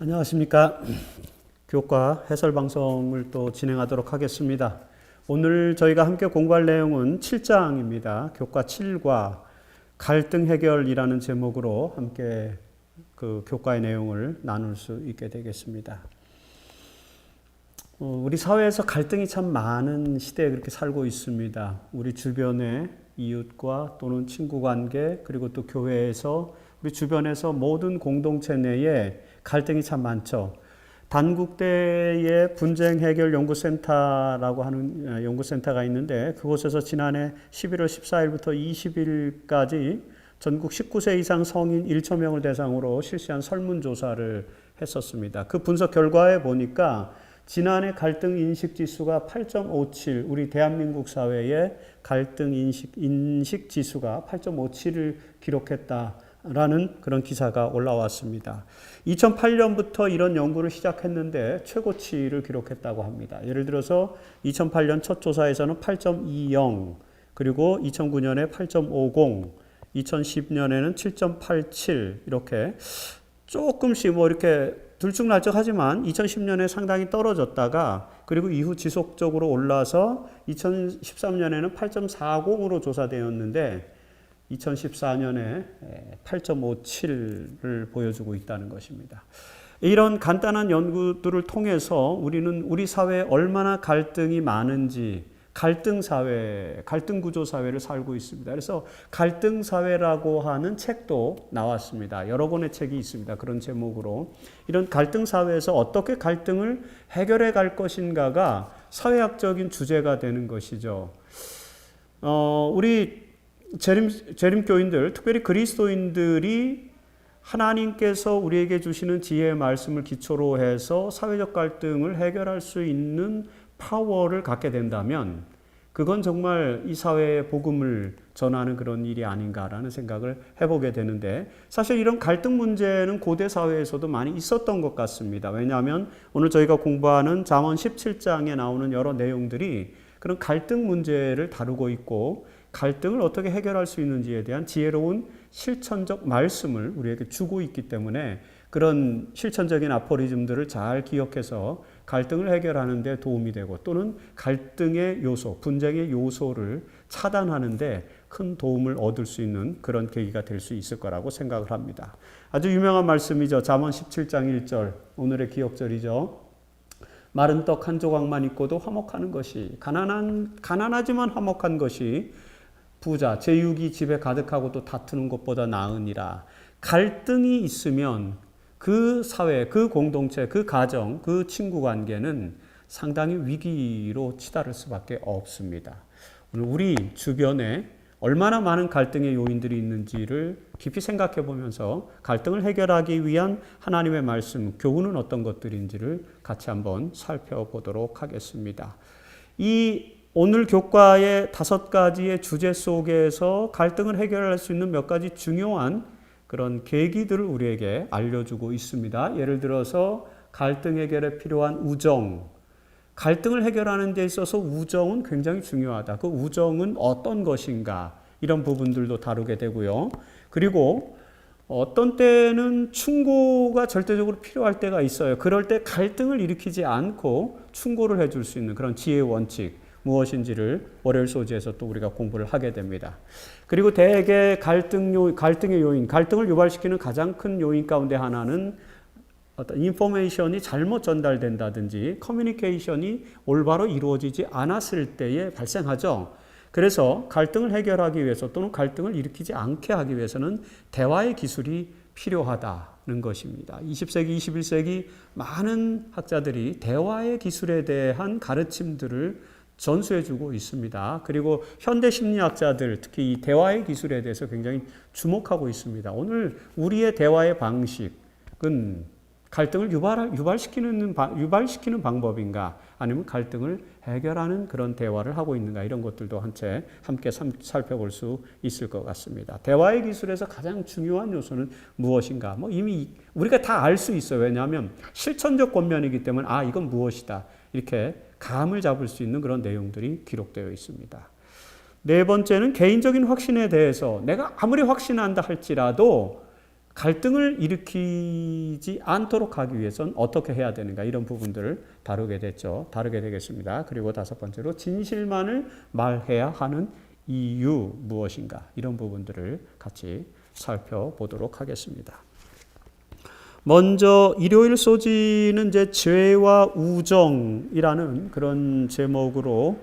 안녕하십니까. 교과 해설 방송을 또 진행하도록 하겠습니다. 오늘 저희가 함께 공부할 내용은 7장입니다. 교과 7과 갈등 해결이라는 제목으로 함께 그 교과의 내용을 나눌 수 있게 되겠습니다. 우리 사회에서 갈등이 참 많은 시대에 그렇게 살고 있습니다. 우리 주변의 이웃과 또는 친구 관계, 그리고 또 교회에서 우리 주변에서 모든 공동체 내에 갈등이 참 많죠. 단국대의 분쟁 해결 연구센터라고 하는 연구센터가 있는데, 그곳에서 지난해 11월 14일부터 20일까지 전국 19세 이상 성인 1천 명을 대상으로 실시한 설문조사를 했었습니다. 그 분석 결과에 보니까 지난해 갈등 인식 지수가 8.57, 우리 대한민국 사회의 갈등 인식 지수가 8.57을 기록했다라는 그런 기사가 올라왔습니다. 2008년부터 이런 연구를 시작했는데 최고치를 기록했다고 합니다. 예를 들어서 2008년 첫 조사에서는 8.20, 그리고 2009년에 8.50, 2010년에는 7.87 이렇게 조금씩 이렇게 들쭉날쭉하지만 2010년에 상당히 떨어졌다가 그리고 이후 지속적으로 올라서 2013년에는 8.40으로 조사되었는데 2014년에 8.57을 보여주고 있다는 것입니다. 이런 간단한 연구들을 통해서 우리는 우리 사회에 얼마나 갈등이 많은지, 갈등 사회, 갈등 구조 사회를 살고 있습니다. 그래서 갈등 사회라고 하는 책도 나왔습니다. 여러 권의 책이 있습니다. 그런 제목으로. 이런 갈등 사회에서 어떻게 갈등을 해결해 갈 것인가가 사회학적인 주제가 되는 것이죠. 우리 재림교인들, 특별히 그리스도인들이 하나님께서 우리에게 주시는 지혜의 말씀을 기초로 해서 사회적 갈등을 해결할 수 있는 파워를 갖게 된다면 그건 정말 이 사회에 복음을 전하는 그런 일이 아닌가라는 생각을 해보게 되는데, 사실 이런 갈등 문제는 고대 사회에서도 많이 있었던 것 같습니다. 왜냐하면 오늘 저희가 공부하는 잠언 17장에 나오는 여러 내용들이 그런 갈등 문제를 다루고 있고 갈등을 어떻게 해결할 수 있는지에 대한 지혜로운 실천적 말씀을 우리에게 주고 있기 때문에 그런 실천적인 아포리즘들을 잘 기억해서 갈등을 해결하는 데 도움이 되고 또는 갈등의 요소, 분쟁의 요소를 차단하는 데 큰 도움을 얻을 수 있는 그런 계기가 될 수 있을 거라고 생각을 합니다. 아주 유명한 말씀이죠. 잠언 17장 1절, 오늘의 기억절이죠. 마른 떡 한 조각만 있고도 화목하는 것이, 가난하지만 화목한 것이 부자, 제육이 집에 가득하고 또 다투는 것보다 나으니라. 갈등이 있으면 그 사회, 그 공동체, 그 가정, 그 친구 관계는 상당히 위기로 치달을 수밖에 없습니다. 오늘 우리 주변에 얼마나 많은 갈등의 요인들이 있는지를 깊이 생각해 보면서 갈등을 해결하기 위한 하나님의 말씀, 교훈은 어떤 것들인지를 같이 한번 살펴보도록 하겠습니다. 이 오늘 교과의 5가지의 주제 속에서 갈등을 해결할 수 있는 몇 가지 중요한 그런 계기들을 우리에게 알려주고 있습니다. 예를 들어서 갈등 해결에 필요한 우정, 갈등을 해결하는 데 있어서 우정은 굉장히 중요하다. 그 우정은 어떤 것인가, 이런 부분들도 다루게 되고요. 그리고 어떤 때는 충고가 절대적으로 필요할 때가 있어요. 그럴 때 갈등을 일으키지 않고 충고를 해줄 수 있는 그런 지혜의 원칙, 무엇인지를 월요일 소지에서 또 우리가 공부를 하게 됩니다. 그리고 대개 갈등의 요인, 갈등을 유발시키는 가장 큰 요인 가운데 하나는 어떤 인포메이션이 잘못 전달된다든지 커뮤니케이션이 올바로 이루어지지 않았을 때에 발생하죠. 그래서 갈등을 해결하기 위해서 또는 갈등을 일으키지 않게 하기 위해서는 대화의 기술이 필요하다는 것입니다. 20세기, 21세기 많은 학자들이 대화의 기술에 대한 가르침들을 전수해주고 있습니다. 그리고 현대 심리학자들, 특히 이 대화의 기술에 대해서 굉장히 주목하고 있습니다. 오늘 우리의 대화의 방식은 갈등을 유발시키는 방법인가, 아니면 갈등을 해결하는 그런 대화를 하고 있는가, 이런 것들도 함께 살펴볼 수 있을 것 같습니다. 대화의 기술에서 가장 중요한 요소는 무엇인가? 이미 우리가 다 알 수 있어요. 왜냐하면 실천적 권면이기 때문에 이건 무엇이다, 이렇게 감을 잡을 수 있는 그런 내용들이 기록되어 있습니다. 네 번째는 개인적인 확신에 대해서 내가 아무리 확신한다 할지라도 갈등을 일으키지 않도록 하기 위해서는 어떻게 해야 되는가 이런 부분들을 다루게 되겠습니다. 그리고 다섯 번째로 진실만을 말해야 하는 이유 무엇인가 이런 부분들을 같이 살펴보도록 하겠습니다. 먼저 일요일 소지는 이제 죄와 우정이라는 그런 제목으로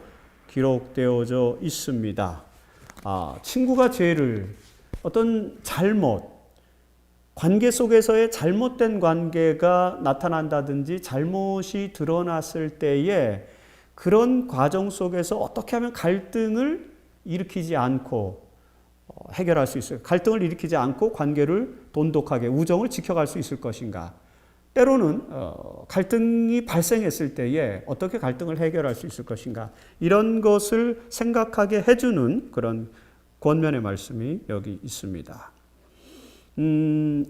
기록되어져 있습니다. 친구가 죄를 어떤 관계 속에서의 잘못된 관계가 나타난다든지 잘못이 드러났을 때에 그런 과정 속에서 어떻게 하면 갈등을 일으키지 않고 해결할 수 있을까? 갈등을 일으키지 않고 관계를 돈독하게 우정을 지켜갈 수 있을 것인가? 때로는 갈등이 발생했을 때에 어떻게 갈등을 해결할 수 있을 것인가? 이런 것을 생각하게 해주는 그런 권면의 말씀이 여기 있습니다.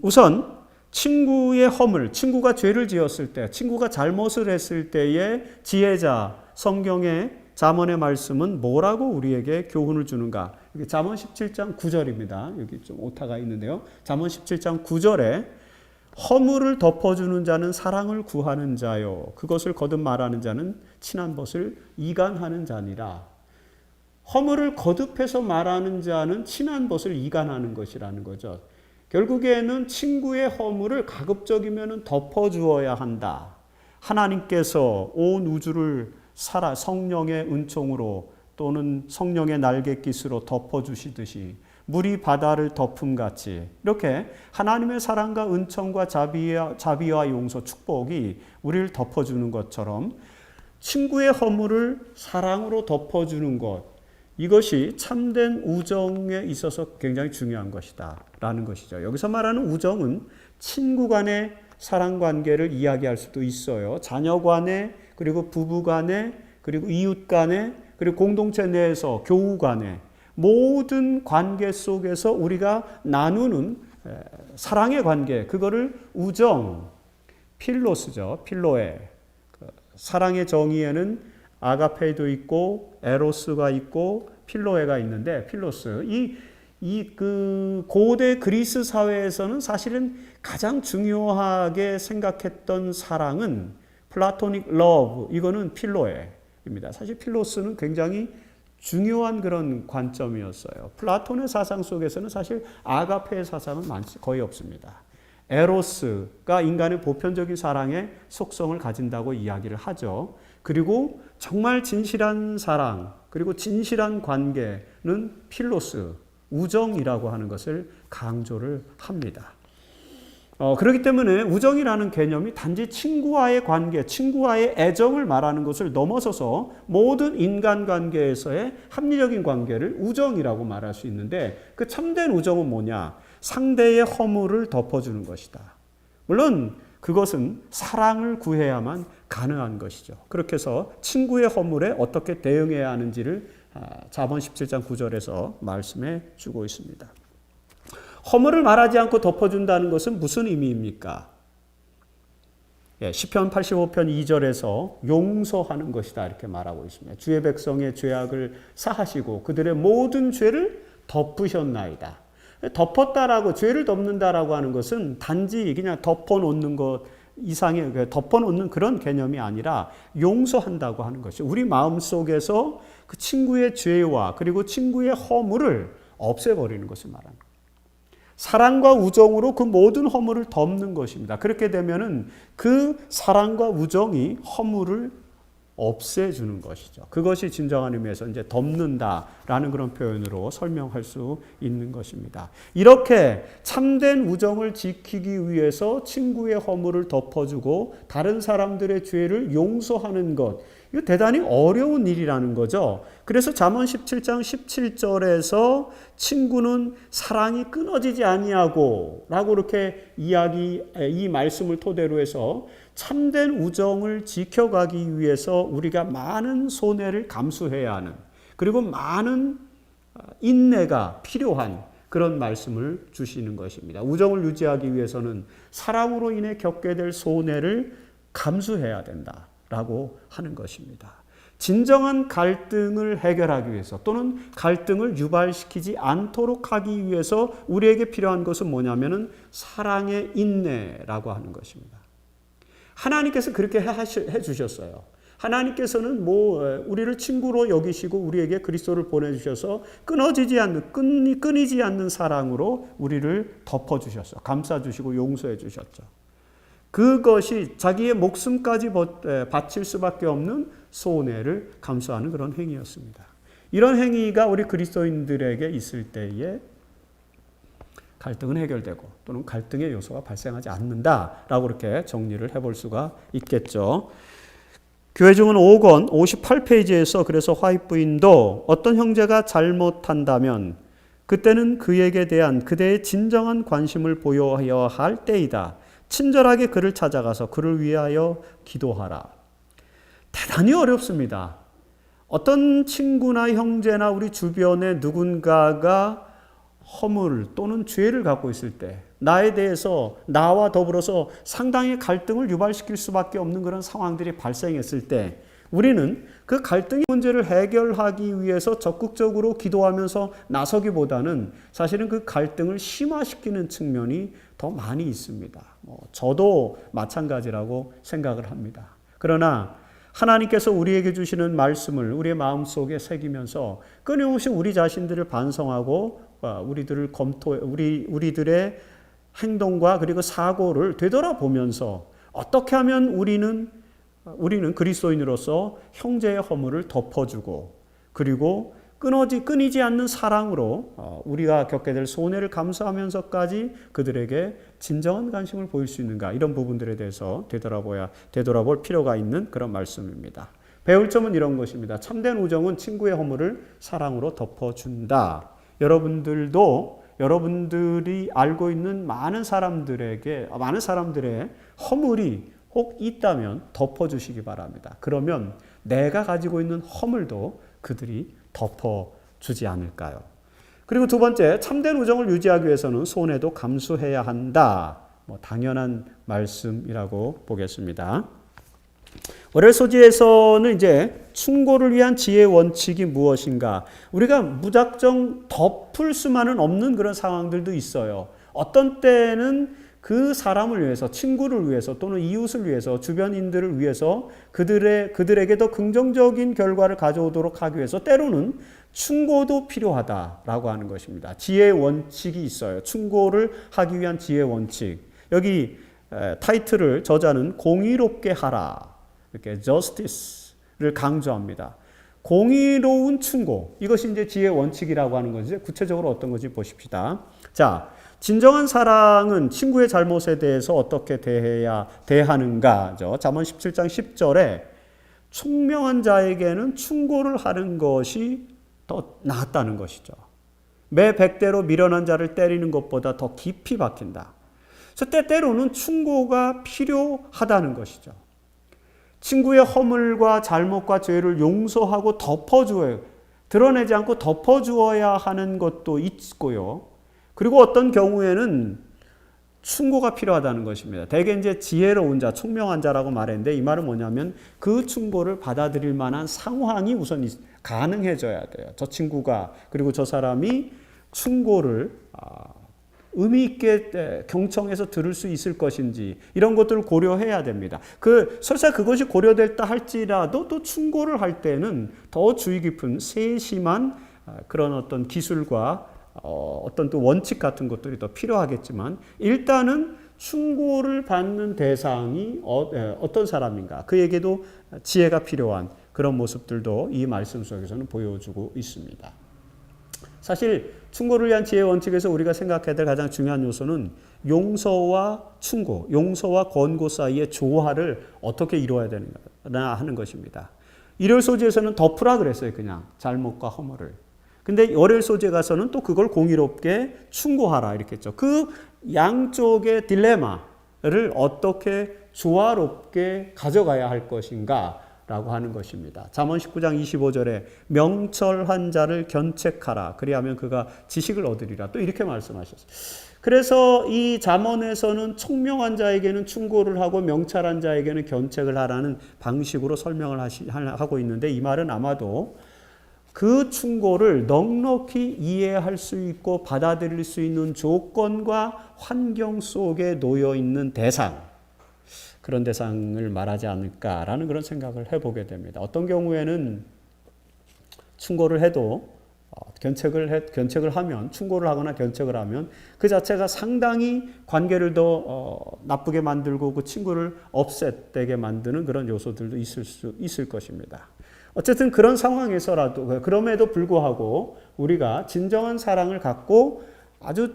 우선 친구의 허물, 친구가 죄를 지었을 때, 친구가 잘못을 했을 때에 지혜자, 성경의 잠언의 말씀은 뭐라고 우리에게 교훈을 주는가? 잠언 17장 9절입니다. 여기 좀 오타가 있는데요. 잠언 17장 9절에 허물을 덮어주는 자는 사랑을 구하는 자요. 그것을 거듭 말하는 자는 친한 것을 이간하는 자니라. 허물을 거듭해서 말하는 자는 친한 것을 이간하는 것이라는 거죠. 결국에는 친구의 허물을 가급적이면 덮어주어야 한다. 하나님께서 온 우주를 성령의 은총으로 또는 성령의 날갯깃으로 덮어주시듯이 물이 바다를 덮음같이 이렇게 하나님의 사랑과 은총과 자비와 용서, 축복이 우리를 덮어주는 것처럼 친구의 허물을 사랑으로 덮어주는 것, 이것이 참된 우정에 있어서 굉장히 중요한 것이다 라는 것이죠. 여기서 말하는 우정은 친구 간의 사랑 관계를 이야기할 수도 있어요. 자녀 간에, 그리고 부부 간에, 그리고 이웃 간에, 그리고 공동체 내에서 교우 간에 모든 관계 속에서 우리가 나누는 사랑의 관계, 그거를 우정, 필로스죠. 필로에. 사랑의 정의에는 아가페도 있고 에로스가 있고 필로에가 있는데 필로스 그 고대 그리스 사회에서는 사실은 가장 중요하게 생각했던 사랑은 플라토닉 러브, 이거는 필로에입니다. 사실 필로스는 굉장히 중요한 그런 관점이었어요. 플라톤의 사상 속에서는 사실 아가페의 사상은 거의 없습니다. 에로스가 인간의 보편적인 사랑의 속성을 가진다고 이야기를 하죠. 그리고 정말 진실한 사랑, 그리고 진실한 관계는 필로스, 우정이라고 하는 것을 강조를 합니다. 그렇기 때문에 우정이라는 개념이 단지 친구와의 관계, 친구와의 애정을 말하는 것을 넘어서서 모든 인간관계에서의 합리적인 관계를 우정이라고 말할 수 있는데, 그 참된 우정은 뭐냐? 상대의 허물을 덮어주는 것이다. 물론 그것은 사랑을 구해야만 가능한 것이죠. 그렇게 해서 친구의 허물에 어떻게 대응해야 하는지를 잠언 17장 9절에서 말씀해 주고 있습니다. 허물을 말하지 않고 덮어준다는 것은 무슨 의미입니까? 시편 85편 2절에서 용서하는 것이다 이렇게 말하고 있습니다. 주의 백성의 죄악을 사하시고 그들의 모든 죄를 덮으셨나이다. 덮었다라고, 죄를 덮는다라고 하는 것은 단지 그냥 덮어놓는 것 이상의, 덮어놓는 그런 개념이 아니라 용서한다고 하는 것이, 우리 마음속에서 그 친구의 죄와 그리고 친구의 허물을 없애버리는 것을 말하는 거예요. 사랑과 우정으로 그 모든 허물을 덮는 것입니다. 그렇게 되면은 그 사랑과 우정이 허물을 없애주는 것이죠. 그것이 진정한 의미에서 이제 덮는다라는 그런 표현으로 설명할 수 있는 것입니다. 이렇게 참된 우정을 지키기 위해서 친구의 허물을 덮어주고 다른 사람들의 죄를 용서하는 것, 이거 대단히 어려운 일이라는 거죠. 그래서 잠언 17장 17절에서 친구는 사랑이 끊어지지 아니하고 라고 이렇게 이 말씀을 토대로 해서 참된 우정을 지켜가기 위해서 우리가 많은 손해를 감수해야 하는, 그리고 많은 인내가 필요한 그런 말씀을 주시는 것입니다. 우정을 유지하기 위해서는 사랑으로 인해 겪게 될 손해를 감수해야 된다라고 하는 것입니다. 진정한 갈등을 해결하기 위해서 또는 갈등을 유발시키지 않도록 하기 위해서 우리에게 필요한 것은 뭐냐면은 사랑의 인내라고 하는 것입니다. 하나님께서 그렇게 해 주셨어요. 하나님께서는 우리를 친구로 여기시고 우리에게 그리스도를 보내주셔서 끊이지 않는 사랑으로 우리를 덮어주셨어. 감싸주시고 용서해주셨죠. 그것이 자기의 목숨까지 바칠 수밖에 없는 손해를 감수하는 그런 행위였습니다. 이런 행위가 우리 그리스도인들에게 있을 때에 갈등은 해결되고 또는 갈등의 요소가 발생하지 않는다라고 그렇게 정리를 해볼 수가 있겠죠. 교회증언 5권 58페이지에서 그래서 화이트 부인도 어떤 형제가 잘못한다면 그때는 그에게 대한 그대의 진정한 관심을 보여야 할 때이다. 친절하게 그를 찾아가서 그를 위하여 기도하라. 대단히 어렵습니다. 어떤 친구나 형제나 우리 주변에 누군가가 허물 또는 죄를 갖고 있을 때 나에 대해서 나와 더불어서 상당히 갈등을 유발시킬 수밖에 없는 그런 상황들이 발생했을 때 우리는 그 갈등의 문제를 해결하기 위해서 적극적으로 기도하면서 나서기보다는 사실은 그 갈등을 심화시키는 측면이 더 많이 있습니다. 저도 마찬가지라고 생각을 합니다. 그러나 하나님께서 우리에게 주시는 말씀을 우리의 마음속에 새기면서 끊임없이 우리 자신들을 반성하고 우리들의 행동과 그리고 사고를 되돌아보면서 어떻게 하면 우리는 그리스도인으로서 형제의 허물을 덮어주고 그리고 끊이지 않는 사랑으로 우리가 겪게 될 손해를 감수하면서까지 그들에게 진정한 관심을 보일 수 있는가, 이런 부분들에 대해서 되돌아볼 필요가 있는 그런 말씀입니다. 배울 점은 이런 것입니다. 참된 우정은 친구의 허물을 사랑으로 덮어준다. 여러분들이 알고 있는 많은 사람들의 허물이 혹 있다면 덮어주시기 바랍니다. 그러면 내가 가지고 있는 허물도 그들이 덮어주지 않을까요? 그리고 두 번째, 참된 우정을 유지하기 위해서는 손해도 감수해야 한다. 당연한 말씀이라고 보겠습니다. 월요일 소지에서는 이제 충고를 위한 지혜의 원칙이 무엇인가? 우리가 무작정 덮을 수만은 없는 그런 상황들도 있어요. 어떤 때는 그 사람을 위해서, 친구를 위해서 또는 이웃을 위해서, 주변인들을 위해서 그들에게 더 긍정적인 결과를 가져오도록 하기 위해서 때로는 충고도 필요하다라고 하는 것입니다. 지혜의 원칙이 있어요. 충고를 하기 위한 지혜의 원칙. 여기 타이틀을 저자는 공의롭게 하라, 이렇게 justice를 강조합니다. 공의로운 충고, 이것이 이제 지혜의 원칙이라고 하는 것이죠. 구체적으로 어떤 건지 보십시다. 자, 진정한 사랑은 친구의 잘못에 대해서 어떻게 대하는가죠. 잠언 17장 10절에 총명한 자에게는 충고를 하는 것이 더 낫다는 것이죠. 매 100대로 미련한 자를 때리는 것보다 더 깊이 박힌다. 그래서 때로는 충고가 필요하다는 것이죠. 친구의 허물과 잘못과 죄를 용서하고 드러내지 않고 덮어주어야 하는 것도 있고요. 그리고 어떤 경우에는 충고가 필요하다는 것입니다. 대개 이제 지혜로운 자, 총명한 자라고 말했는데 이 말은 뭐냐면 그 충고를 받아들일 만한 상황이 우선 가능해져야 돼요. 저 친구가, 그리고 저 사람이 충고를 의미 있게 경청해서 들을 수 있을 것인지, 이런 것들을 고려해야 됩니다. 설사 그것이 고려됐다 할지라도 또 충고를 할 때는 더 주의 깊은 세심한 그런 어떤 기술과 어떤 또 원칙 같은 것들이 더 필요하겠지만, 일단은 충고를 받는 대상이 어떤 사람인가, 그에게도 지혜가 필요한 그런 모습들도 이 말씀 속에서는 보여주고 있습니다. 사실 충고를 위한 지혜의 원칙에서 우리가 생각해야 될 가장 중요한 요소는 용서와 충고, 용서와 권고 사이의 조화를 어떻게 이루어야 되는가 하는 것입니다. 일요일 소지에서는 덮으라 그랬어요. 그냥 잘못과 허물을. 근데 월요일 소지에 가서는 또 그걸 공의롭게 충고하라 이렇게 했죠. 그 양쪽의 딜레마를 어떻게 조화롭게 가져가야 할 것인가 라고 하는 것입니다. 잠언 19장 25절에 명철한 자를 견책하라, 그리하면 그가 지식을 얻으리라, 또 이렇게 말씀하셨어요. 그래서 이 잠언에서는 총명한 자에게는 충고를 하고 명철한 자에게는 견책을 하라는 방식으로 설명을 하고 있는데, 이 말은 아마도 그 충고를 넉넉히 이해할 수 있고 받아들일 수 있는 조건과 환경 속에 놓여 있는 대상, 그런 대상을 말하지 않을까라는 그런 생각을 해보게 됩니다. 어떤 경우에는 충고를 해도 견책을 하면, 충고를 하거나 견책을 하면 그 자체가 상당히 관계를 더 나쁘게 만들고 그 친구를 없앳되게 만드는 그런 요소들도 있을 것입니다. 어쨌든 그런 상황에서라도, 그럼에도 불구하고 우리가 진정한 사랑을 갖고 아주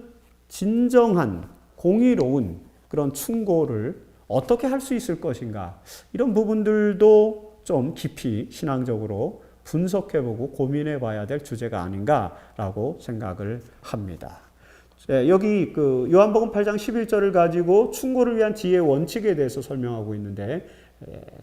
진정한 공의로운 그런 충고를 어떻게 할 수 있을 것인가, 이런 부분들도 좀 깊이 신앙적으로 분석해보고 고민해봐야 될 주제가 아닌가라고 생각을 합니다. 여기 그 요한복음 8장 11절을 가지고 충고를 위한 지혜의 원칙에 대해서 설명하고 있는데,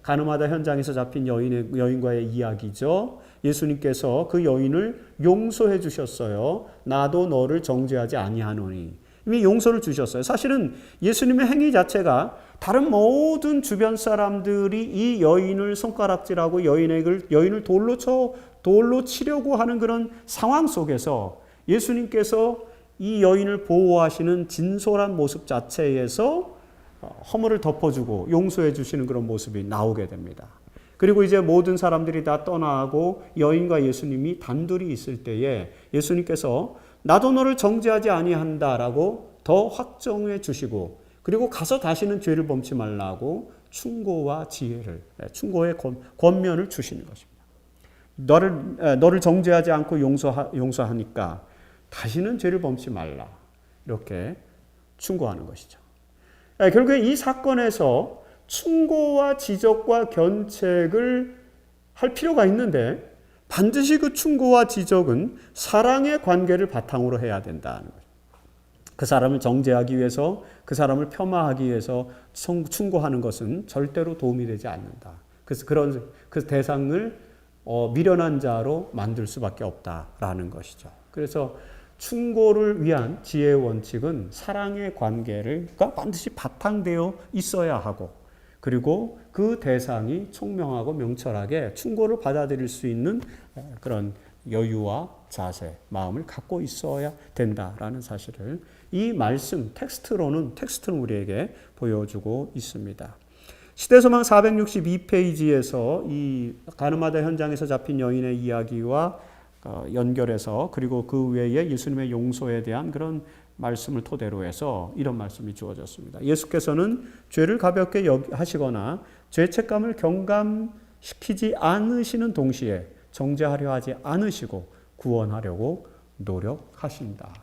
가늠하다 현장에서 잡힌 여인과의 이야기죠. 예수님께서 그 여인을 용서해 주셨어요. 나도 너를 정죄하지 아니하노니. 이미 용서를 주셨어요. 사실은 예수님의 행위 자체가 다른 모든 주변 사람들이 이 여인을 손가락질하고 여인을 돌로 치려고 하는 그런 상황 속에서 예수님께서 이 여인을 보호하시는 진솔한 모습 자체에서 허물을 덮어주고 용서해 주시는 그런 모습이 나오게 됩니다. 그리고 이제 모든 사람들이 다 떠나고 여인과 예수님이 단둘이 있을 때에 예수님께서 나도 너를 정죄하지 아니한다라고 더 확정해 주시고, 그리고 가서 다시는 죄를 범치 말라고 충고와 지혜를, 충고의 권면을 주시는 것입니다. 너를 정죄하지 않고 용서하니까 다시는 죄를 범치 말라, 이렇게 충고하는 것이죠. 결국에 이 사건에서 충고와 지적과 견책을 할 필요가 있는데, 반드시 그 충고와 지적은 사랑의 관계를 바탕으로 해야 된다는 거죠. 그 사람을 정죄하기 위해서, 그 사람을 폄하하기 위해서 충고하는 것은 절대로 도움이 되지 않는다. 그래서 그 대상을 미련한 자로 만들 수밖에 없다라는 것이죠. 그래서 충고를 위한 지혜의 원칙은 사랑의 관계가 반드시 바탕되어 있어야 하고, 그리고 그 대상이 총명하고 명철하게 충고를 받아들일 수 있는 그런 여유와 자세, 마음을 갖고 있어야 된다라는 사실을 이 말씀, 텍스트는 우리에게 보여주고 있습니다. 시대소망 462페이지에서 이 가늠하다 현장에서 잡힌 여인의 이야기와 연결해서, 그리고 그 외에 예수님의 용서에 대한 그런 말씀을 토대로 해서 이런 말씀이 주어졌습니다. 예수께서는 죄를 가볍게 하시거나 죄책감을 경감시키지 않으시는 동시에 정죄하려 하지 않으시고 구원하려고 노력하신다.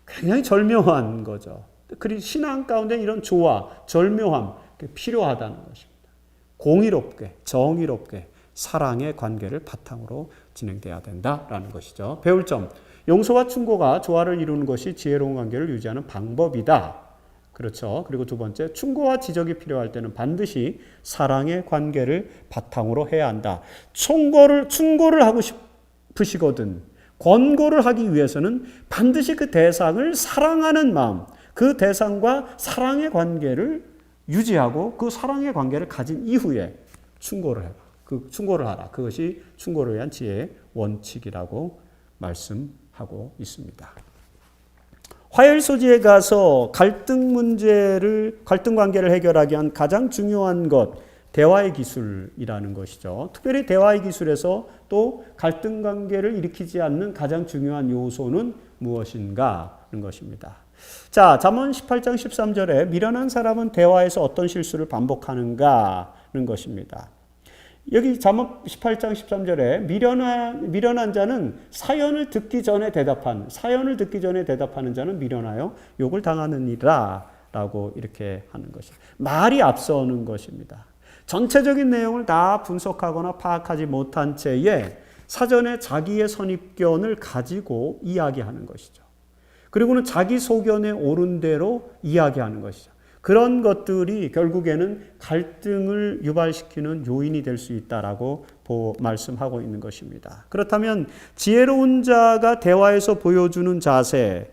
굉장히 절묘한 거죠. 그리고 신앙 가운데 이런 조화, 절묘함 필요하다는 것입니다. 공의롭게, 정의롭게 사랑의 관계를 바탕으로 진행돼야 된다라는 것이죠. 배울 점, 용서와 충고가 조화를 이루는 것이 지혜로운 관계를 유지하는 방법이다. 그렇죠. 그리고 두 번째, 충고와 지적이 필요할 때는 반드시 사랑의 관계를 바탕으로 해야 한다. 충고를 하고 싶으시거든, 권고를 하기 위해서는 반드시 그 대상을 사랑하는 마음, 그 대상과 사랑의 관계를 유지하고 그 사랑의 관계를 가진 이후에 충고를 해라. 충고를 하라. 그것이 충고를 위한 지혜의 원칙이라고 말씀하고 있습니다. 화해의 소지에 가서 갈등 관계를 해결하기 위한 가장 중요한 것, 대화의 기술이라는 것이죠. 특별히 대화의 기술에서 또 갈등 관계를 일으키지 않는 가장 중요한 요소는 무엇인가 하는 것입니다. 자, 잠언 18장 13절에 미련한 사람은 대화에서 어떤 실수를 반복하는가는 것입니다. 여기 잠언 18장 13절에 미련한 자는 사연을 듣기 전에 대답하는 자는 미련하여 욕을 당하느니라 라고 이렇게 하는 것입니다. 말이 앞서는 것입니다. 전체적인 내용을 다 분석하거나 파악하지 못한 채에 사전에 자기의 선입견을 가지고 이야기하는 것이죠. 그리고는 자기 소견에 옳은 대로 이야기하는 것이죠. 그런 것들이 결국에는 갈등을 유발시키는 요인이 될 수 있다라고 말씀하고 있는 것입니다. 그렇다면 지혜로운 자가 대화에서 보여주는 자세,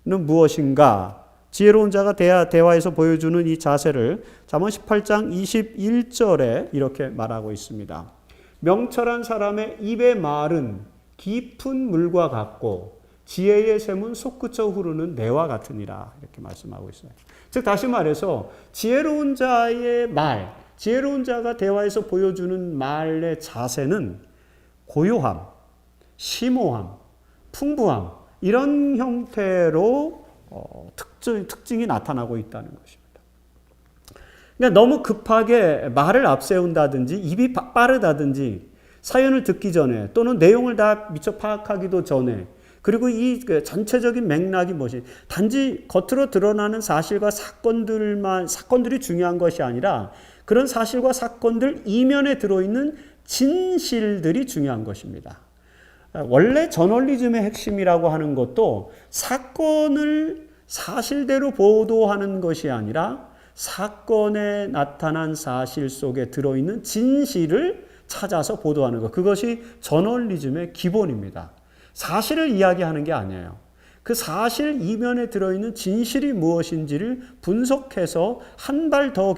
무엇인가? 지혜로운 자가 대화에서 보여주는 이 자세를 잠언 18장 21절에 이렇게 말하고 있습니다. 명철한 사람의 입의 말은 깊은 물과 같고 지혜의 샘은 솟구쳐 흐르는 내와 같으니라. 이렇게 말씀하고 있어요. 즉 다시 말해서 지혜로운 자의 말, 지혜로운 자가 대화에서 보여주는 말의 자세는 고요함, 심오함, 풍부함 이런 형태로 특징이 나타나고 있다는 것입니다. 그러니까 너무 급하게 말을 앞세운다든지 입이 빠르다든지 사연을 듣기 전에 또는 내용을 다 미처 파악하기도 전에 그리고 이 전체적인 맥락이 무엇이 단지 겉으로 드러나는 사실과 사건들이 중요한 것이 아니라 그런 사실과 사건들 이면에 들어있는 진실들이 중요한 것입니다. 원래 저널리즘의 핵심이라고 하는 것도 사건을 사실대로 보도하는 것이 아니라 사건에 나타난 사실 속에 들어있는 진실을 찾아서 보도하는 것. 그것이 저널리즘의 기본입니다. 사실을 이야기하는 게 아니에요. 그 사실 이면에 들어있는 진실이 무엇인지를 분석해서 한 발 더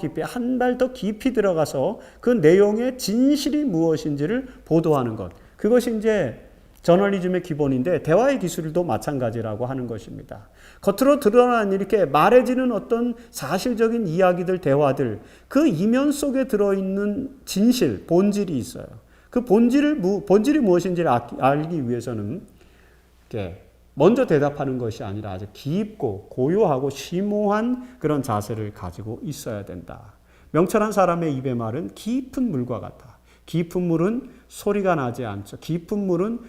깊이 들어가서 그 내용의 진실이 무엇인지를 보도하는 것. 그것이 이제 저널리즘의 기본인데 대화의 기술도 마찬가지라고 하는 것입니다. 겉으로 드러난 이렇게 말해지는 어떤 사실적인 이야기들, 대화들, 그 이면 속에 들어있는 진실, 본질이 있어요. 그 본질이 무엇인지를 알기 위해서는 이렇게 먼저 대답하는 것이 아니라 아주 깊고 고요하고 심오한 그런 자세를 가지고 있어야 된다. 명철한 사람의 입의 말은 깊은 물과 같아. 깊은 물은 소리가 나지 않죠. 깊은 물은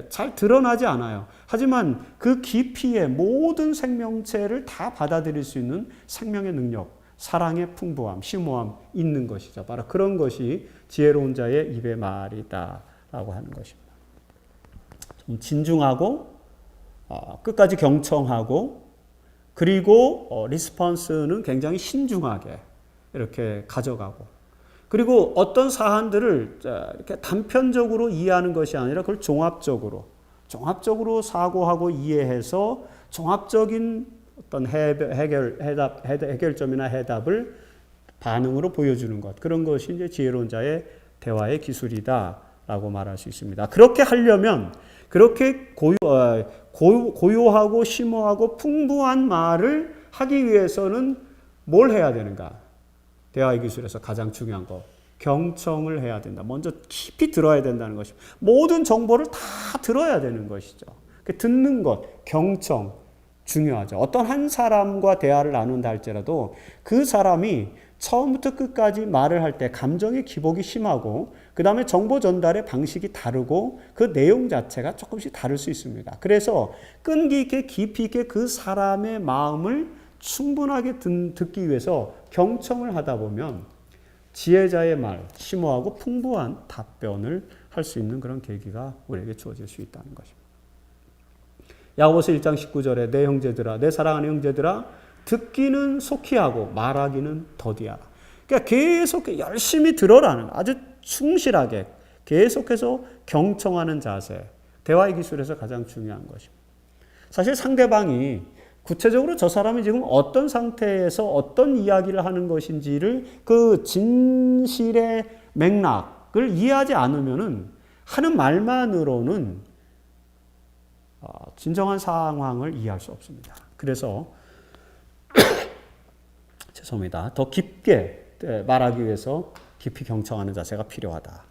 잘 드러나지 않아요. 하지만 그 깊이에 모든 생명체를 다 받아들일 수 있는 생명의 능력, 사랑의 풍부함, 심오함 있는 것이죠. 바로 그런 것이 지혜로운 자의 입의 말이다라고 하는 것입니다. 좀 진중하고 끝까지 경청하고 그리고 리스폰스는 굉장히 신중하게 이렇게 가져가고 그리고 어떤 사안들을 이렇게 단편적으로 이해하는 것이 아니라 그걸 종합적으로 사고하고 이해해서 종합적인 어떤 해결점이나 해답을 반응으로 보여주는 것. 그런 것이 이제 지혜로운 자의 대화의 기술이다라고 말할 수 있습니다. 그렇게 하려면 그렇게 고요하고 심오하고 풍부한 말을 하기 위해서는 뭘 해야 되는가? 대화의 기술에서 가장 중요한 거 경청을 해야 된다. 먼저 깊이 들어야 된다는 것입니다. 모든 정보를 다 들어야 되는 것이죠. 듣는 것, 경청 중요하죠. 어떤 한 사람과 대화를 나눈다 할지라도 그 사람이 처음부터 끝까지 말을 할 때 감정의 기복이 심하고 그 다음에 정보 전달의 방식이 다르고 그 내용 자체가 조금씩 다를 수 있습니다. 그래서 끈기 있게 깊이 있게 그 사람의 마음을 충분하게 듣기 위해서 경청을 하다 보면 지혜자의 말, 심오하고 풍부한 답변을 할 수 있는 그런 계기가 우리에게 주어질 수 있다는 것입니다. 야고보서 1장 19절에 내 형제들아, 내 사랑하는 형제들아, 듣기는 속히 하고 말하기는 더디하라. 그러니까 계속 열심히 들어라는 아주 충실하게 계속해서 경청하는 자세, 대화의 기술에서 가장 중요한 것입니다. 사실 상대방이 구체적으로 저 사람이 지금 어떤 상태에서 어떤 이야기를 하는 것인지를 그 진실의 맥락을 이해하지 않으면은 하는 말만으로는 진정한 상황을 이해할 수 없습니다. 그래서 죄송합니다. 더 깊게 말하기 위해서 깊이 경청하는 자세가 필요하다.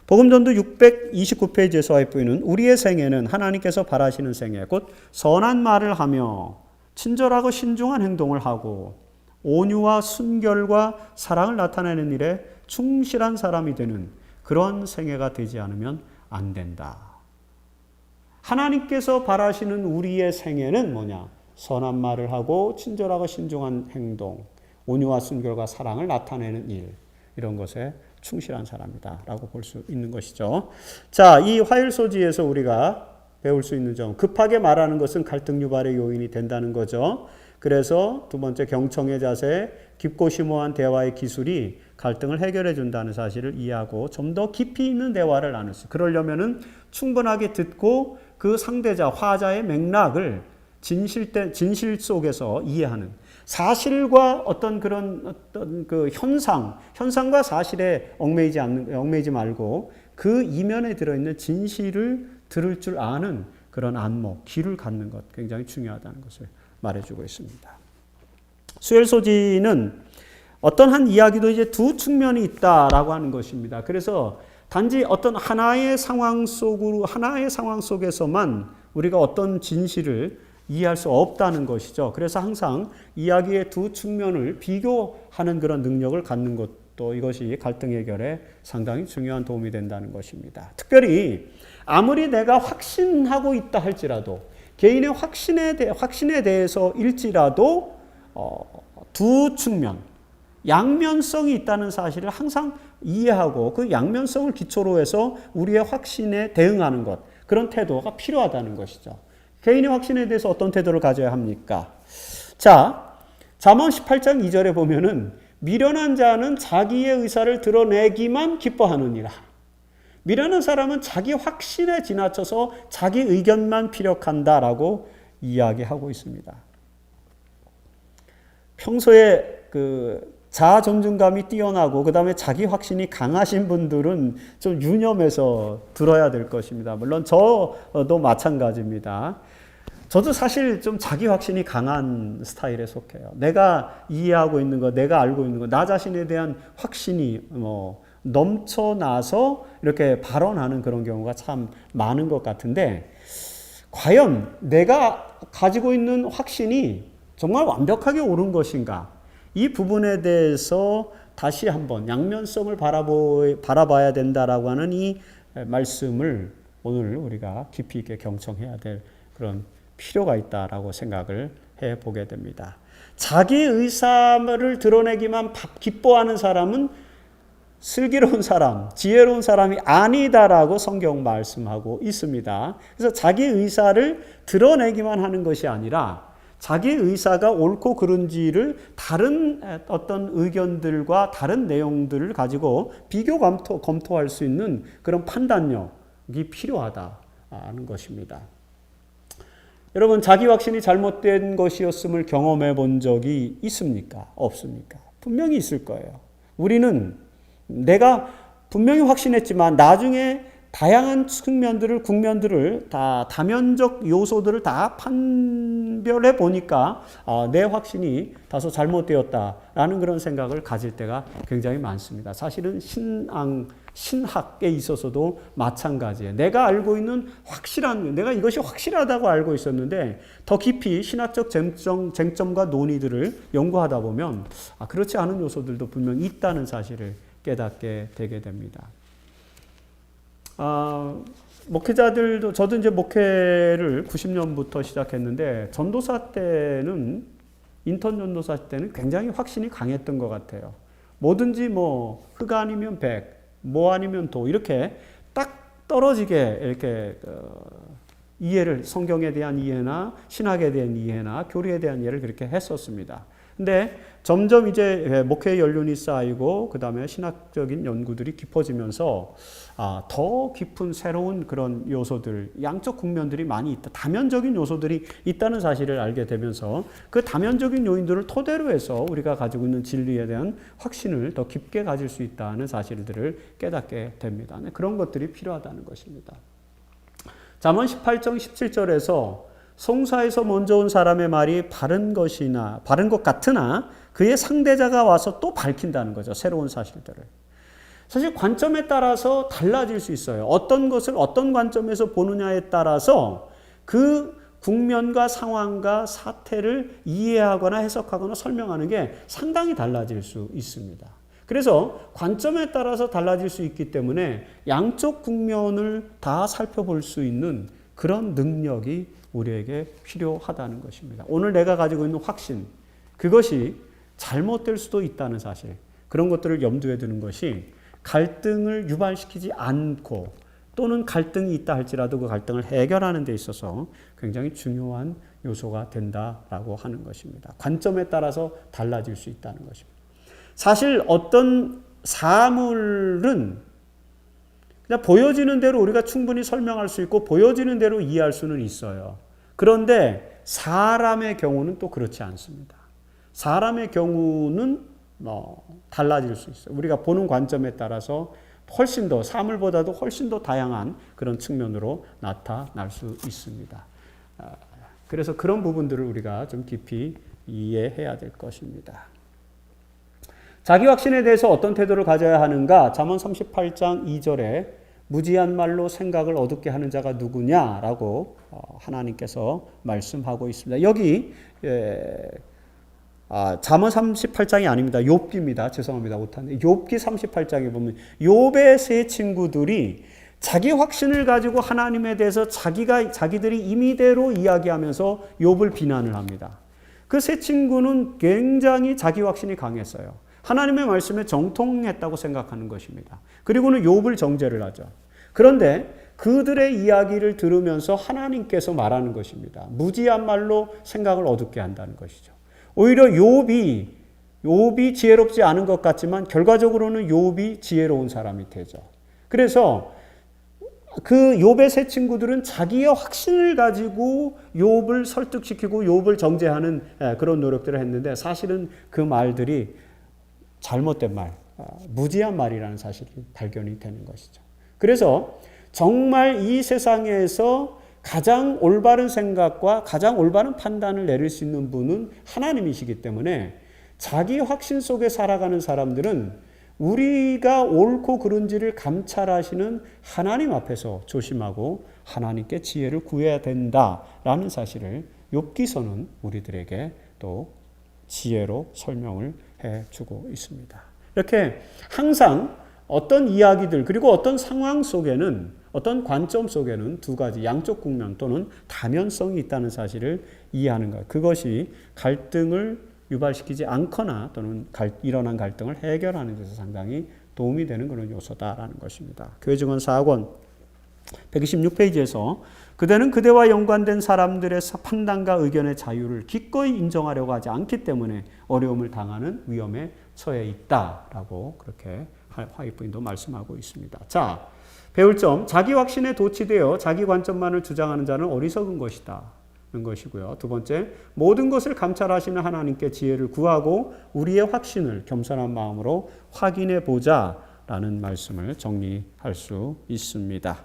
복음전도 629페이지에서 엿보이는 우리의 생애는 하나님께서 바라시는 생애, 곧 선한 말을 하며 친절하고 신중한 행동을 하고 온유와 순결과 사랑을 나타내는 일에 충실한 사람이 되는 그런 생애가 되지 않으면 안 된다. 하나님께서 바라시는 우리의 생애는 뭐냐? 선한 말을 하고 친절하고 신중한 행동, 온유와 순결과 사랑을 나타내는 일, 이런 것에 충실한 사람이다라고 볼 수 있는 것이죠. 자, 이 화일소지에서 우리가 배울 수 있는 점, 급하게 말하는 것은 갈등 유발의 요인이 된다는 거죠. 그래서 두 번째 경청의 자세, 깊고 심오한 대화의 기술이 갈등을 해결해 준다는 사실을 이해하고 좀 더 깊이 있는 대화를 나눌 수. 그러려면은 충분하게 듣고 그 상대자, 화자의 맥락을 진실 속에서 이해하는 사실과 어떤 그 현상과 사실에 얽매이지 말고 그 이면에 들어있는 진실을 들을 줄 아는 그런 안목, 귀를 갖는 것 굉장히 중요하다는 것을 말해주고 있습니다. 수엘소지는 어떤 한 이야기도 이제 두 측면이 있다라고 하는 것입니다. 그래서 단지 어떤 하나의 상황 속에서만 우리가 어떤 진실을 이해할 수 없다는 것이죠. 그래서 항상 이야기의 두 측면을 비교하는 그런 능력을 갖는 것도 이것이 갈등 해결에 상당히 중요한 도움이 된다는 것입니다. 특별히 아무리 내가 확신하고 있다 할지라도 개인의 확신에 대해서 일지라도 두 측면, 양면성이 있다는 사실을 항상 이해하고 그 양면성을 기초로 해서 우리의 확신에 대응하는 것, 그런 태도가 필요하다는 것이죠. 개인의 확신에 대해서 어떤 태도를 가져야 합니까? 자, 잠언 18장 2절에 보면은 미련한 자는 자기의 의사를 드러내기만 기뻐하느니라. 미련한 사람은 자기 확신에 지나쳐서 자기 의견만 피력한다라고 이야기하고 있습니다. 평소에 자아 존중감이 뛰어나고 그 다음에 자기 확신이 강하신 분들은 좀 유념해서 들어야 될 것입니다. 물론 저도 마찬가지입니다. 저도 사실 좀 자기 확신이 강한 스타일에 속해요. 내가 이해하고 있는 것, 내가 알고 있는 것, 나 자신에 대한 확신이 넘쳐나서 이렇게 발언하는 그런 경우가 참 많은 것 같은데, 과연 내가 가지고 있는 확신이 정말 완벽하게 옳은 것인가? 이 부분에 대해서 다시 한번 양면성을 바라봐야 된다라고 하는 이 말씀을 오늘 우리가 깊이 있게 경청해야 될 그런 필요가 있다라고 생각을 해보게 됩니다. 자기 의사를 드러내기만 기뻐하는 사람은 슬기로운 사람, 지혜로운 사람이 아니다라고 성경 말씀하고 있습니다. 그래서 자기 의사를 드러내기만 하는 것이 아니라 자기 의사가 옳고 그른지를 다른 어떤 의견들과 다른 내용들을 가지고 비교 검토할 수 있는 그런 판단력이 필요하다는 것입니다. 여러분, 자기 확신이 잘못된 것이었음을 경험해 본 적이 있습니까? 없습니까? 분명히 있을 거예요. 우리는 내가 분명히 확신했지만 나중에 다양한 국면들을 다 다면적 요소들을 다 판별해 보니까 내 확신이 다소 잘못되었다라는 그런 생각을 가질 때가 굉장히 많습니다. 사실은 신학에 있어서도 마찬가지예요. 내가 알고 있는 내가 이것이 확실하다고 알고 있었는데 더 깊이 신학적 쟁점과 논의들을 연구하다 보면 그렇지 않은 요소들도 분명히 있다는 사실을 깨닫게 되게 됩니다. 목회자들도, 저도 이제 목회를 90년부터 시작했는데, 전도사 때는, 인턴 전도사 때는 굉장히 확신이 강했던 것 같아요. 뭐든지 흙 아니면 백, 뭐 아니면 도, 이렇게 딱 떨어지게 이렇게 이해를, 성경에 대한 이해나 신학에 대한 이해나 교리에 대한 이해를 그렇게 했었습니다. 근데 점점 이제 목회 연륜이 쌓이고 그 다음에 신학적인 연구들이 깊어지면서 더 깊은 새로운 그런 요소들, 양적 국면들이 많이 있다. 다면적인 요소들이 있다는 사실을 알게 되면서 그 다면적인 요인들을 토대로 해서 우리가 가지고 있는 진리에 대한 확신을 더 깊게 가질 수 있다는 사실들을 깨닫게 됩니다. 그런 것들이 필요하다는 것입니다. 잠언 18장 17절에서 송사에서 먼저 온 사람의 말이 바른 것 같으나 그의 상대자가 와서 또 밝힌다는 거죠. 새로운 사실들을. 사실 관점에 따라서 달라질 수 있어요. 어떤 것을 어떤 관점에서 보느냐에 따라서 그 국면과 상황과 사태를 이해하거나 해석하거나 설명하는 게 상당히 달라질 수 있습니다. 그래서 관점에 따라서 달라질 수 있기 때문에 양쪽 국면을 다 살펴볼 수 있는 그런 능력이 우리에게 필요하다는 것입니다. 오늘 내가 가지고 있는 확신, 그것이 잘못될 수도 있다는 사실, 그런 것들을 염두에 두는 것이 갈등을 유발시키지 않고 또는 갈등이 있다 할지라도 그 갈등을 해결하는 데 있어서 굉장히 중요한 요소가 된다라고 하는 것입니다. 관점에 따라서 달라질 수 있다는 것입니다. 사실 어떤 사물은 그냥 보여지는 대로 우리가 충분히 설명할 수 있고 보여지는 대로 이해할 수는 있어요. 그런데 사람의 경우는 또 그렇지 않습니다. 사람의 경우는 달라질 수 있어요. 우리가 보는 관점에 따라서 훨씬 더 사물보다도 훨씬 더 다양한 그런 측면으로 나타날 수 있습니다. 그래서 그런 부분들을 우리가 좀 깊이 이해해야 될 것입니다. 자기 확신에 대해서 어떤 태도를 가져야 하는가? 잠언 38장 2절에 무지한 말로 생각을 어둡게 하는 자가 누구냐라고 하나님께서 말씀하고 있습니다. 여기 잠언 38장이 아닙니다. 욥기입니다. 죄송합니다. 오타네. 욥기 38장에 보면 욥의 세 친구들이 자기 확신을 가지고 하나님에 대해서 자기들이 임의대로 이야기하면서 욥을 비난을 합니다. 그 세 친구는 굉장히 자기 확신이 강했어요. 하나님의 말씀에 정통했다고 생각하는 것입니다. 그리고는 욥을 정죄를 하죠. 그런데 그들의 이야기를 들으면서 하나님께서 말하는 것입니다. 무지한 말로 생각을 어둡게 한다는 것이죠. 오히려 욥이 지혜롭지 않은 것 같지만 결과적으로는 욥이 지혜로운 사람이 되죠. 그래서 그 욥의 세 친구들은 자기의 확신을 가지고 욥을 설득시키고 욥을 정죄하는 그런 노력들을 했는데 사실은 그 말들이 잘못된 말, 무지한 말이라는 사실이 발견이 되는 것이죠. 그래서 정말 이 세상에서 가장 올바른 생각과 가장 올바른 판단을 내릴 수 있는 분은 하나님이시기 때문에 자기 확신 속에 살아가는 사람들은 우리가 옳고 그른지를 감찰하시는 하나님 앞에서 조심하고 하나님께 지혜를 구해야 된다라는 사실을 욥기서는 우리들에게 또 지혜로 설명을 해주고 있습니다. 이렇게 항상 어떤 이야기들 그리고 어떤 상황 속에는 어떤 관점 속에는 두 가지 양쪽 국면 또는 다면성이 있다는 사실을 이해하는 것. 그것이 갈등을 유발시키지 않거나 또는 일어난 갈등을 해결하는 데서 상당히 도움이 되는 그런 요소다라는 것입니다. 교회증언 4권 126페이지에서 그대는 그대와 연관된 사람들의 판단과 의견의 자유를 기꺼이 인정하려고 하지 않기 때문에 어려움을 당하는 위험에 처해 있다라고 그렇게 화이트인도 말씀하고 있습니다. 자, 배울 점, 자기 확신에 도취되어 자기 관점만을 주장하는 자는 어리석은 것이다. 는 것이고요. 두 번째, 모든 것을 감찰하시는 하나님께 지혜를 구하고 우리의 확신을 겸손한 마음으로 확인해 보자라는 말씀을 정리할 수 있습니다.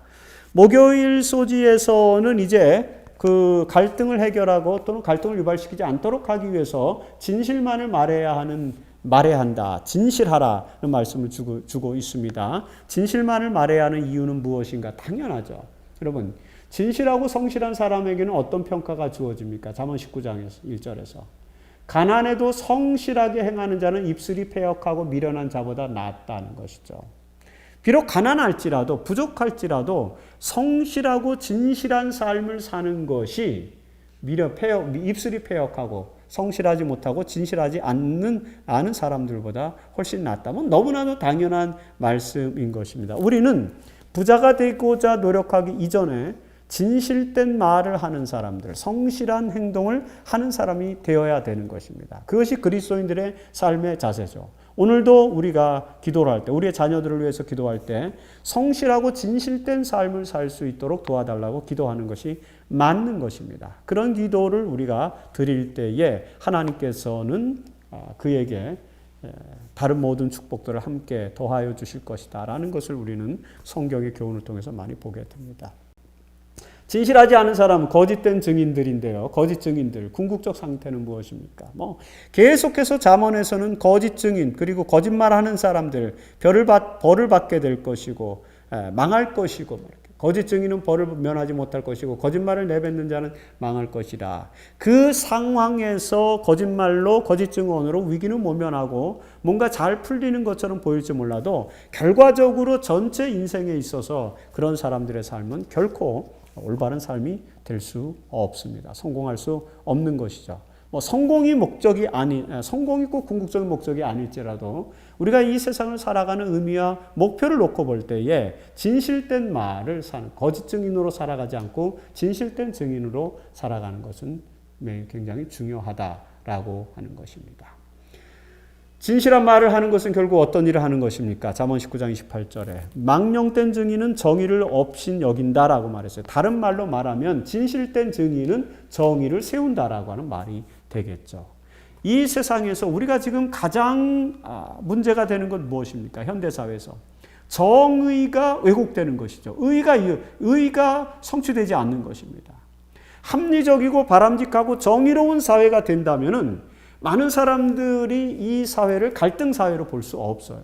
목요일 소지에서는 이제 그 갈등을 해결하고 또는 갈등을 유발시키지 않도록 하기 위해서 진실만을 말해야 한다. 진실하라는 말씀을 주고 있습니다. 진실만을 말해야 하는 이유는 무엇인가? 당연하죠. 여러분, 진실하고 성실한 사람에게는 어떤 평가가 주어집니까? 잠언 19장 1절에서. 가난해도 성실하게 행하는 자는 입술이 패역하고 미련한 자보다 낫다는 것이죠. 비록 가난할지라도 부족할지라도 성실하고 진실한 삶을 사는 것이 입술이 패역하고 성실하지 못하고 진실하지 않은 사람들보다 훨씬 낫다면 너무나도 당연한 말씀인 것입니다. 우리는 부자가 되고자 노력하기 이전에 진실된 말을 하는 사람들, 성실한 행동을 하는 사람이 되어야 되는 것입니다. 그것이 그리스도인들의 삶의 자세죠. 오늘도 우리가 기도를 할 때, 우리의 자녀들을 위해서 기도할 때 성실하고 진실된 삶을 살 수 있도록 도와달라고 기도하는 것이 맞는 것입니다. 그런 기도를 우리가 드릴 때에 하나님께서는 그에게 다른 모든 축복들을 함께 더하여 주실 것이다 라는 것을 우리는 성경의 교훈을 통해서 많이 보게 됩니다. 진실하지 않은 사람은 거짓된 증인들인데요. 거짓 증인들, 궁극적 상태는 무엇입니까? 계속해서 잠언에서는 거짓 증인, 그리고 거짓말하는 사람들, 벌을 받게 될 것이고, 망할 것이고, 거짓 증인은 벌을 면하지 못할 것이고, 거짓말을 내뱉는 자는 망할 것이라. 그 상황에서 거짓말로, 거짓 증언으로 위기는 모면하고, 뭔가 잘 풀리는 것처럼 보일지 몰라도, 결과적으로 전체 인생에 있어서 그런 사람들의 삶은 결코 올바른 삶이 될 수 없습니다. 성공할 수 없는 것이죠. 성공이 꼭 궁극적인 목적이 아닐지라도 우리가 이 세상을 살아가는 의미와 목표를 놓고 볼 때에 진실된 말을 사는, 거짓 증인으로 살아가지 않고 진실된 증인으로 살아가는 것은 굉장히 중요하다라고 하는 것입니다. 진실한 말을 하는 것은 결국 어떤 일을 하는 것입니까? 잠언 19장 28절에 망령된 증인은 정의를 없인 여긴다라고 말했어요. 다른 말로 말하면 진실된 증인은 정의를 세운다라고 하는 말이 되겠죠. 이 세상에서 우리가 지금 가장 문제가 되는 건 무엇입니까? 현대사회에서 정의가 왜곡되는 것이죠. 의가 성취되지 않는 것입니다. 합리적이고 바람직하고 정의로운 사회가 된다면은 많은 사람들이 이 사회를 갈등 사회로 볼 수 없어요.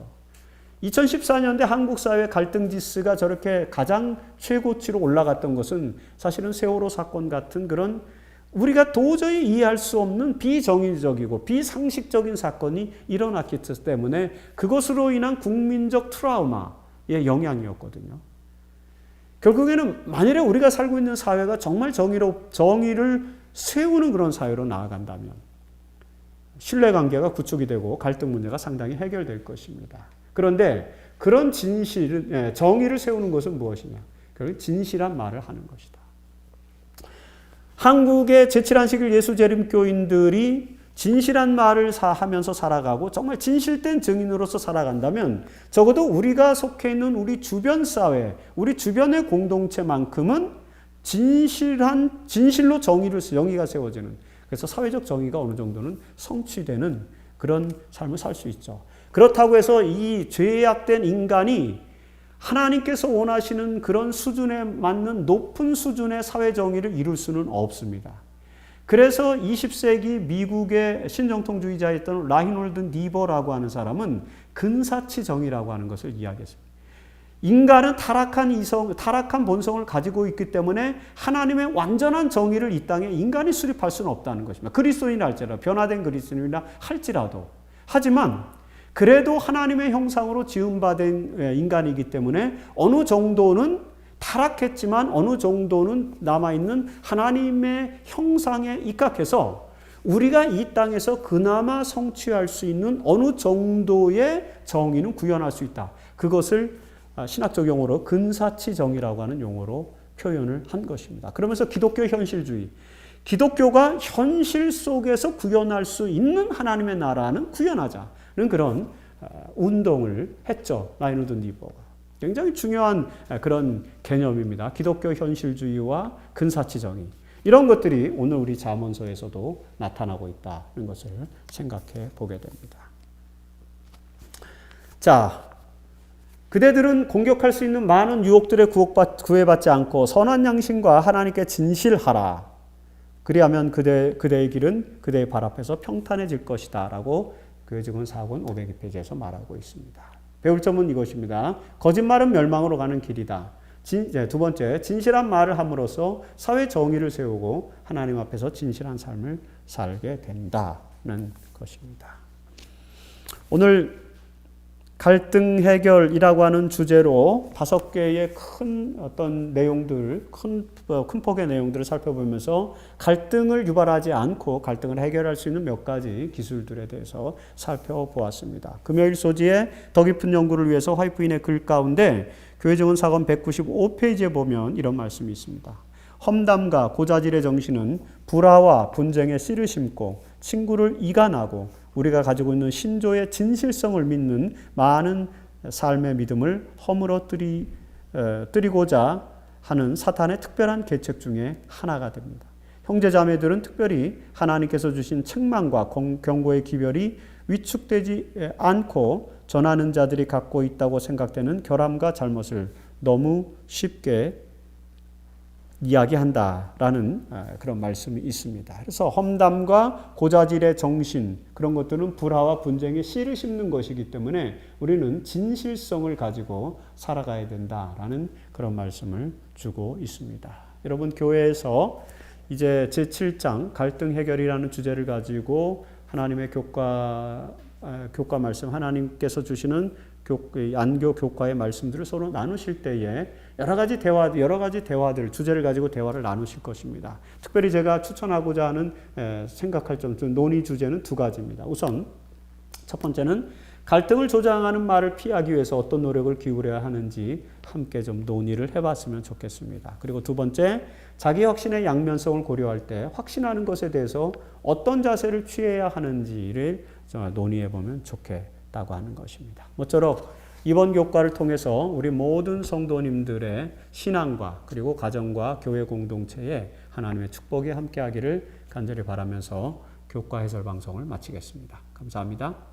2014년대 한국 사회 갈등 지수가 저렇게 가장 최고치로 올라갔던 것은 사실은 세월호 사건 같은 그런 우리가 도저히 이해할 수 없는 비정의적이고 비상식적인 사건이 일어났기 때문에 그것으로 인한 국민적 트라우마의 영향이었거든요. 결국에는 만일에 우리가 살고 있는 사회가 정말 정의를 세우는 그런 사회로 나아간다면 신뢰관계가 구축이 되고 갈등 문제가 상당히 해결될 것입니다. 그런데 그런 정의를 세우는 것은 무엇이냐? 결국 진실한 말을 하는 것이다. 한국의 제7안식일 예수재림교인들이 진실한 말을 하면서 살아가고 정말 진실된 증인으로서 살아간다면 적어도 우리가 속해 있는 우리 주변 사회, 우리 주변의 공동체만큼은 진실로 정의가 세워지는 그래서 사회적 정의가 어느 정도는 성취되는 그런 삶을 살 수 있죠. 그렇다고 해서 이 죄악된 인간이 하나님께서 원하시는 그런 수준에 맞는 높은 수준의 사회 정의를 이룰 수는 없습니다. 그래서 20세기 미국의 신정통주의자였던 라이놀드 니버라고 하는 사람은 근사치 정의라고 하는 것을 이야기했습니다. 인간은 타락한 본성을 가지고 있기 때문에 하나님의 완전한 정의를 이 땅에 인간이 수립할 수는 없다는 것입니다. 그리스도인이라 할지라도, 변화된 그리스도인이라 할지라도. 하지만 그래도 하나님의 형상으로 지음받은 인간이기 때문에 어느 정도는 타락했지만 어느 정도는 남아있는 하나님의 형상에 입각해서 우리가 이 땅에서 그나마 성취할 수 있는 어느 정도의 정의는 구현할 수 있다. 그것을 신학적 용어로 근사치 정의라고 하는 용어로 표현을 한 것입니다. 그러면서 기독교 현실주의, 기독교가 현실 속에서 구현할 수 있는 하나님의 나라는 구현하자는 그런 운동을 했죠. 라이놀드 니버가. 굉장히 중요한 그런 개념입니다. 기독교 현실주의와 근사치 정의. 이런 것들이 오늘 우리 잠언서에서도 나타나고 있다는 것을 생각해 보게 됩니다. 자, 그대들은 공격할 수 있는 많은 유혹들에 구애받지 않고 선한 양심과 하나님께 진실하라. 그리하면 그대의 길은 그대의 발 앞에서 평탄해질 것이다. 라고 교회증언 4권 502페이지에서 말하고 있습니다. 배울 점은 이것입니다. 거짓말은 멸망으로 가는 길이다. 두 번째, 진실한 말을 함으로써 사회 정의를 세우고 하나님 앞에서 진실한 삶을 살게 된다는 것입니다. 오늘 갈등 해결이라고 하는 주제로 5개의 큰 어떤 내용들, 큰 폭의 내용들을 살펴보면서 갈등을 유발하지 않고 갈등을 해결할 수 있는 몇 가지 기술들에 대해서 살펴보았습니다. 금요일 소지의 더 깊은 연구를 위해서 화이트인의 글 가운데 교회증언 4권 195페이지에 보면 이런 말씀이 있습니다. 험담과 고자질의 정신은 불화와 분쟁에 씨를 심고 친구를 이간하고 우리가 가지고 있는 신조의 진실성을 믿는 많은 삶의 믿음을 허물어뜨리고자 하는 사탄의 특별한 계책 중에 하나가 됩니다. 형제자매들은 특별히 하나님께서 주신 책망과 경고의 기별이 위축되지 않고 전하는 자들이 갖고 있다고 생각되는 결함과 잘못을 너무 쉽게 이야기한다라는 그런 말씀이 있습니다. 그래서 험담과 고자질의 정신, 그런 것들은 불화와 분쟁에 씨를 심는 것이기 때문에 우리는 진실성을 가지고 살아가야 된다라는 그런 말씀을 주고 있습니다. 여러분, 교회에서 이제 제7장 갈등 해결이라는 주제를 가지고 하나님의 교과 말씀, 하나님께서 주시는 안교 교과의 말씀들을 서로 나누실 때에 여러 가지 대화들, 주제를 가지고 대화를 나누실 것입니다. 특별히 제가 추천하고자 하는 생각할 점, 논의 주제는 2가지입니다. 우선 첫 번째는 갈등을 조장하는 말을 피하기 위해서 어떤 노력을 기울여야 하는지 함께 좀 논의를 해봤으면 좋겠습니다. 그리고 두 번째, 자기 확신의 양면성을 고려할 때 확신하는 것에 대해서 어떤 자세를 취해야 하는지를 논의해보면 좋겠다고 하는 것입니다. 모쪼록 이번 교과를 통해서 우리 모든 성도님들의 신앙과 그리고 가정과 교회 공동체에 하나님의 축복이 함께하기를 간절히 바라면서 교과 해설 방송을 마치겠습니다. 감사합니다.